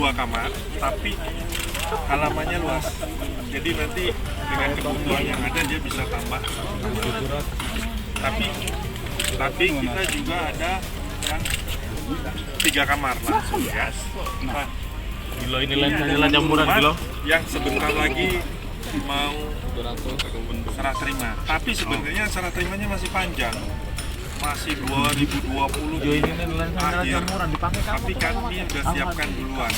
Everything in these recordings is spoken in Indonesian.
2 kamar, tapi halamannya luas. Jadi nanti dengan kebutuhan yang ada dia bisa tambah. Tapi kita juga ada yang 3 kamar langsung gas. Nah, Gila ini lensanya jamuran kilo. yang sebentar lagi mau serah terima. Tapi sebenarnya serah terimanya masih panjang. Masih 2020 Jo ini lensanya akhir. jamuran dipakai kamu. Tapi kami udah siapkan duluan.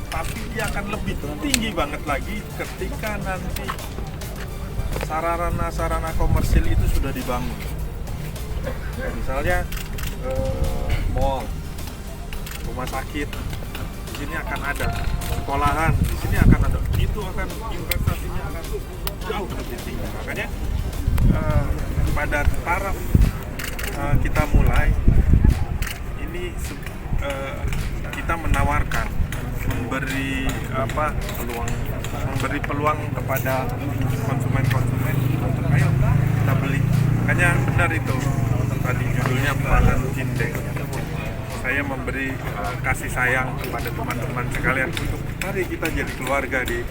Tapi dia akan lebih tinggi banget lagi ketika nanti sarana-sarana komersil itu sudah dibangun. Misalnya mall, rumah sakit, di sini akan ada sekolahan, di sini akan ada. Itu akan investasinya akan jauh lebih tinggi. Makanya pada taraf kita mulai ini kita menawarkan memberi peluang kepada konsumen untuk ayo kita beli. Makanya benar itu tadi judulnya Panen Cindeng. Saya memberi kasih sayang kepada teman-teman sekalian untuk mari kita jadi keluarga di